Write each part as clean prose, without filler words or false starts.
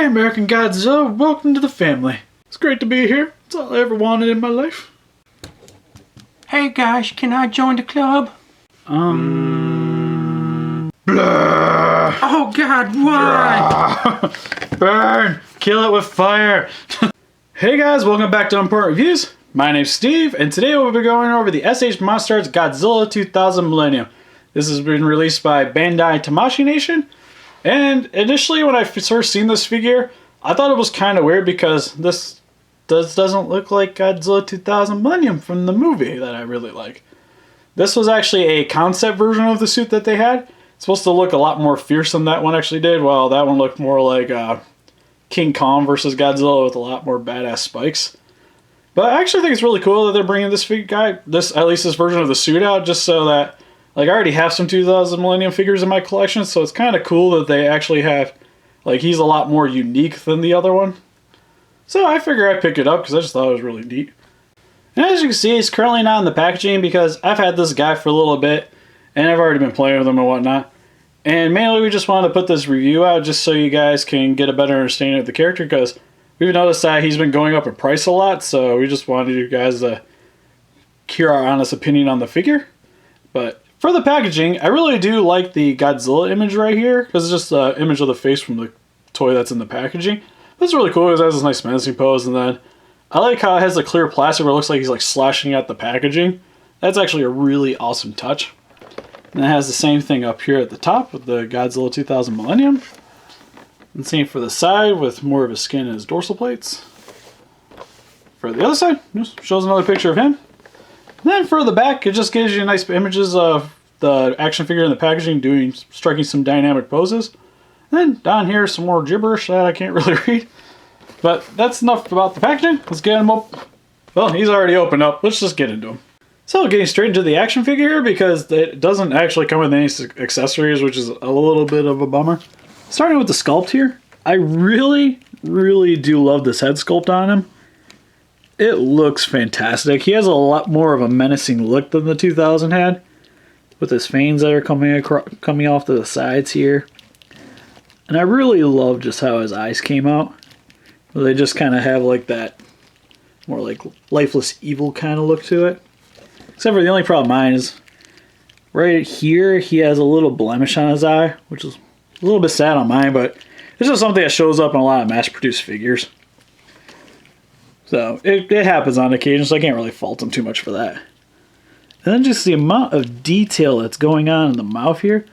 Hey American Godzilla, welcome to the family. It's great to be here. It's all I ever wanted in my life. Hey guys, can I join the club? Blah. Oh god, why? Burn! Kill it with fire! Hey guys, welcome back to Important Reviews. My name's Steve, and today we'll be going over the SH MonsterArts Godzilla 2000 Millennium. This has been released by Bandai Tamashii Nation, and initially when I first seen this figure, I thought it was kind of weird because this doesn't look like Godzilla 2000 Millennium from the movie that I really like. This was actually a concept version of the suit that they had. It's supposed to look a lot more fierce than that one actually did, while that one looked more like King Kong versus Godzilla with a lot more badass spikes. But I actually think it's really cool that they're bringing this at least this version of the suit out, just so that, like, I already have some 2000 Millennium figures in my collection, so it's kind of cool that they actually have, like, he's a lot more unique than the other one. So I figure I'd pick it up because I just thought it was really neat. And as you can see, he's currently not in the packaging because I've had this guy for a little bit, and I've already been playing with him and whatnot. And mainly we just wanted to put this review out just so you guys can get a better understanding of the character, because we've noticed that he's been going up in price a lot, so we just wanted you guys to hear our honest opinion on the figure. But for the packaging, I really do like the Godzilla image right here, because it's just the image of the face from the toy that's in the packaging. But it's really cool because it has this nice menacing pose, and then I like how it has the clear plastic where it looks like he's like slashing at the packaging. That's actually a really awesome touch. And it has the same thing up here at the top with the Godzilla 2000 Millennium. And same for the side with more of his skin and his dorsal plates. For the other side, just shows another picture of him. And then for the back, it just gives you nice images of the action figure in the packaging striking some dynamic poses. And then down here, some more gibberish that I can't really read. But that's enough about the packaging. Let's get him up. Well, he's already opened up. Let's just get into him. So getting straight into the action figure here, because it doesn't actually come with any accessories, which is a little bit of a bummer. Starting with the sculpt here, I really do love this head sculpt on him. It looks fantastic. He has a lot more of a menacing look than the 2000 had, with his fangs that are coming off to the sides here. And I really love just how his eyes came out. They just kind of have like that more like lifeless evil kind of look to it. Except for the only problem mine is right here he has a little blemish on his eye, which is a little bit sad on mine, but it's just something that shows up in a lot of mass-produced figures. So it happens on occasion, so I can't really fault him too much for that. And then just the amount of detail that's going on in the mouth here.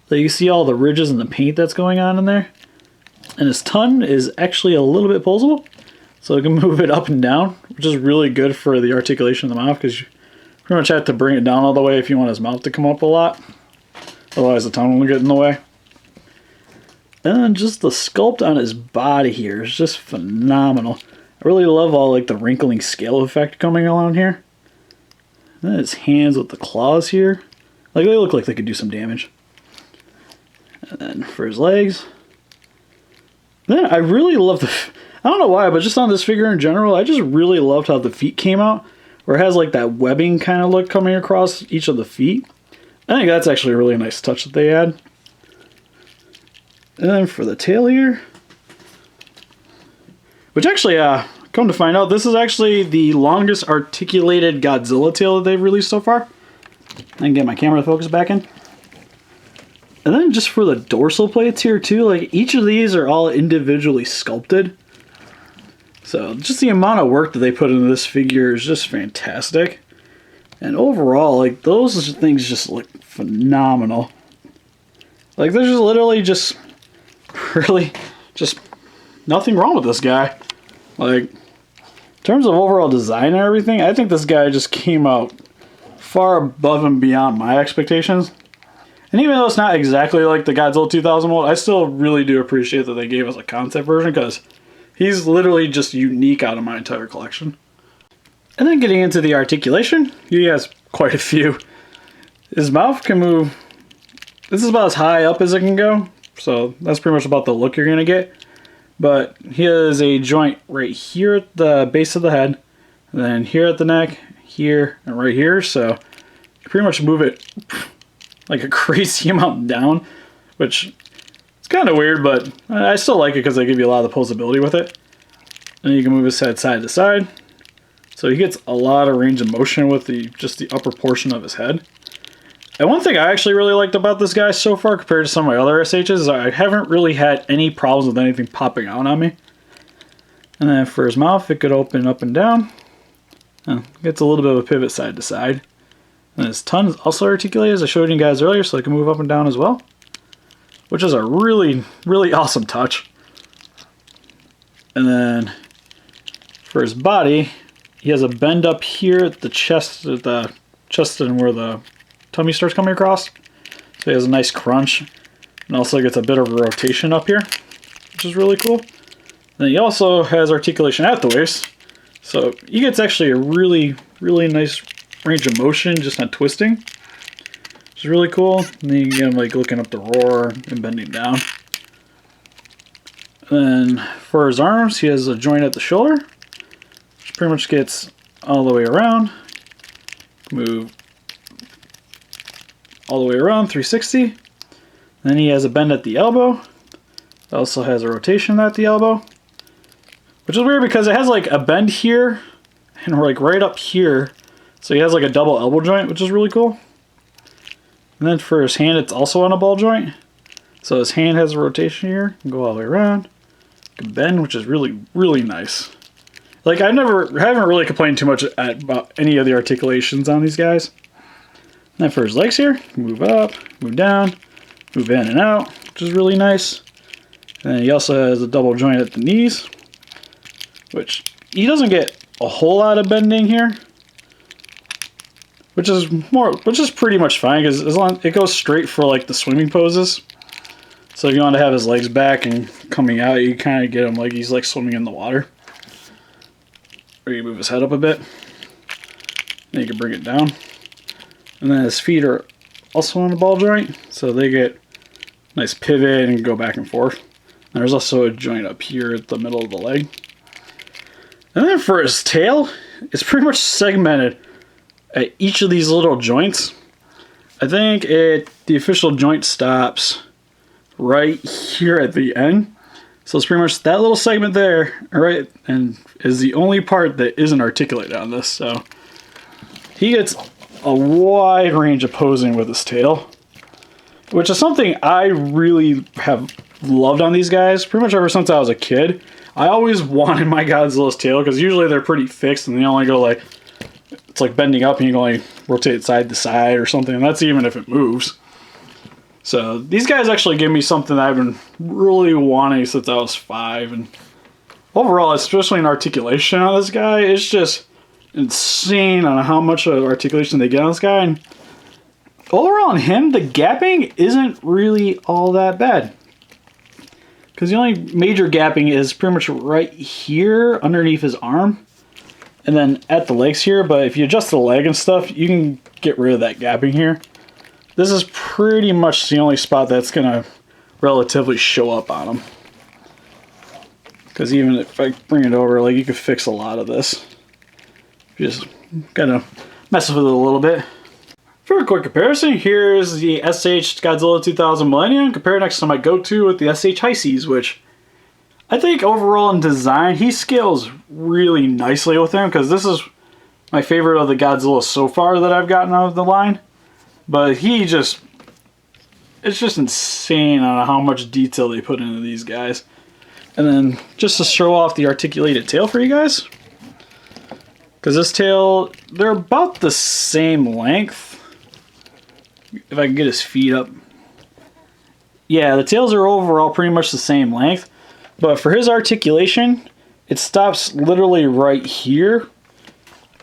So you see all the ridges and the paint that's going on in there. And his tongue is actually a little bit posable, so you can move it up and down, which is really good for the articulation of the mouth, because you pretty much have to bring it down all the way if you want his mouth to come up a lot. Otherwise the tongue will get in the way. And then just the sculpt on his body here is just phenomenal. I really love all like the wrinkling scale effect coming along here. And then his hands with the claws here. Like, they look like they could do some damage. And then for his legs. Then I really love I don't know why, but just on this figure in general, I just really loved how the feet came out. Where it has like that webbing kind of look coming across each of the feet. I think that's actually a really nice touch that they had. And then for the tail here. Which actually, come to find out, this is actually the longest articulated Godzilla tail that they've released so far. I can get my camera focus back in. And then just for the dorsal plates here too, like each of these are all individually sculpted. So just the amount of work that they put into this figure is just fantastic. And overall, like, those things just look phenomenal. Like, there's just literally just really just nothing wrong with this guy. Like, in terms of overall design and everything, I think this guy just came out far above and beyond my expectations. And even though it's not exactly like the Godzilla 2000 mold, I still really do appreciate that they gave us a concept version, because he's literally just unique out of my entire collection. And then getting into the articulation, he has quite a few. His mouth can move, this is about as high up as it can go, so that's pretty much about the look you're going to get. But he has a joint right here at the base of the head, and then here at the neck, here, and right here, so you pretty much move it like a crazy amount down, which kind of weird, but I still like it because they give you a lot of the posability with it. And you can move his head side to side. So he gets a lot of range of motion with just the upper portion of his head. And one thing I actually really liked about this guy so far compared to some of my other SHs is I haven't really had any problems with anything popping out on me. And then for his mouth, it could open up and down. Gets a little bit of a pivot side to side. And his tongue is also articulated, as I showed you guys earlier, so it can move up and down as well. Which is a really, really awesome touch. And then for his body, he has a bend up here at the chest and where the tummy starts coming across. So he has a nice crunch. And also gets a bit of a rotation up here, which is really cool. And he also has articulation at the waist. So he gets actually a really, really nice range of motion just on twisting. Which is really cool. And then you get him like looking up the roar and bending down. And then for his arms, he has a joint at the shoulder. Which pretty much gets all the way around. Move all the way around, 360. Then he has a bend at the elbow. It also has a rotation at the elbow. Which is weird because it has like a bend here and like right up here. So he has like a double elbow joint, which is really cool. And then for his hand, it's also on a ball joint. So his hand has a rotation here. You can go all the way around. You can bend, which is really, really nice. Like I haven't really complained too much about any of the articulations on these guys. And then for his legs here, move up, move down, move in and out, which is really nice. And then he also has a double joint at the knees, which he doesn't get a whole lot of bending here, which is pretty much fine because as long it goes straight for like the swimming poses. So if you want to have his legs back and coming out, you kind of get him like he's like swimming in the water. Or you move his head up a bit, then you can bring it down. And then his feet are also on the ball joint, so they get nice pivot and go back and forth. And there's also a joint up here at the middle of the leg. And then for his tail, it's pretty much segmented at each of these little joints. I think the official joint stops right here at the end. So it's pretty much that little segment there, right, and is the only part that isn't articulated on this. So he gets a wide range of posing with his tail, which is something I really have loved on these guys pretty much ever since I was a kid. I always wanted my Godzilla's tail because usually they're pretty fixed and they only go like, it's like bending up and you can only rotate side to side or something, and that's even if it moves. So these guys actually give me something that I've been really wanting since I was 5, and overall, especially in articulation on this guy, it's just insane on how much of articulation they get on this guy. And overall on him, the gapping isn't really all that bad. Because the only major gapping is pretty much right here underneath his arm. And then at the legs here, but if you adjust the leg and stuff, you can get rid of that gapping here. This is pretty much the only spot that's going to relatively show up on him. Because even if I bring it over, like you could fix a lot of this. Just gotta mess with it a little bit. For a quick comparison, here's the SH Godzilla 2000 Millennium compared next to my go-to with the SH High Seas, which I think overall in design, he scales really nicely with him because this is my favorite of the Godzilla so far that I've gotten out of the line. But it's just insane on how much detail they put into these guys. And then just to show off the articulated tail for you guys, because this tail, they're about the same length. If I can get his feet up. Yeah, the tails are overall pretty much the same length. But for his articulation, it stops literally right here.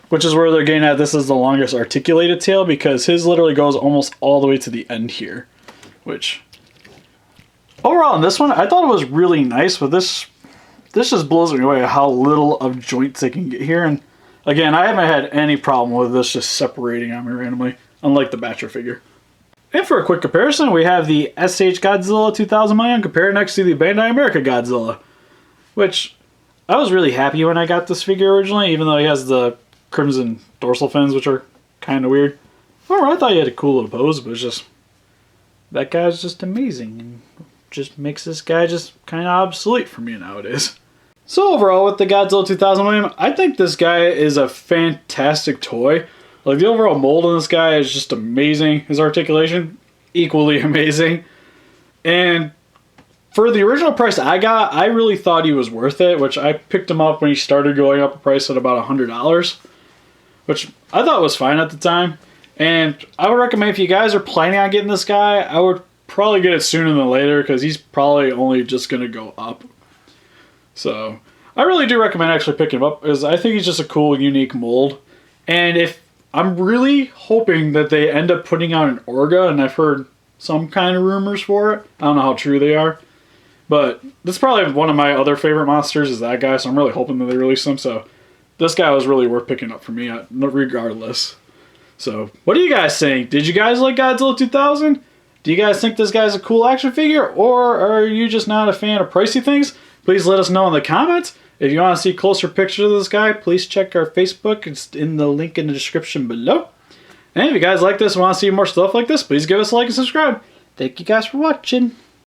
Which is where they're getting at this is the longest articulated tail, because his literally goes almost all the way to the end here. Which, overall in this one, I thought it was really nice, but this just blows me away how little of joints they can get here. And again, I haven't had any problem with this just separating on me randomly, unlike the Batcher figure. And for a quick comparison, we have the SH Godzilla 2000 Millennium compared next to the Bandai America Godzilla. Which, I was really happy when I got this figure originally, even though he has the crimson dorsal fins, which are kind of weird. Well, I thought he had a cool little pose, but it's just, that guy's just amazing. And just makes this guy just kind of obsolete for me nowadays. So overall, with the Godzilla 2000 Millennium, I think this guy is a fantastic toy. Like, the overall mold on this guy is just amazing. His articulation, equally amazing. And for the original price I got, I really thought he was worth it, which I picked him up when he started going up in price at about $100, which I thought was fine at the time. And I would recommend, if you guys are planning on getting this guy, I would probably get it sooner than later, because he's probably only just going to go up. So I really do recommend actually picking him up, because I think he's just a cool, unique mold. And if I'm really hoping that they end up putting out an Orga, and I've heard some kind of rumors for it. I don't know how true they are. But this is probably one of my other favorite monsters is that guy, so I'm really hoping that they release him. So this guy was really worth picking up for me regardless. So what do you guys think? Did you guys like Godzilla 2000? Do you guys think this guy's a cool action figure? Or are you just not a fan of pricey things? Please let us know in the comments. If you want to see closer pictures of this guy, please check our Facebook. It's in the link in the description below. And if you guys like this and want to see more stuff like this, please give us a like and subscribe. Thank you guys for watching.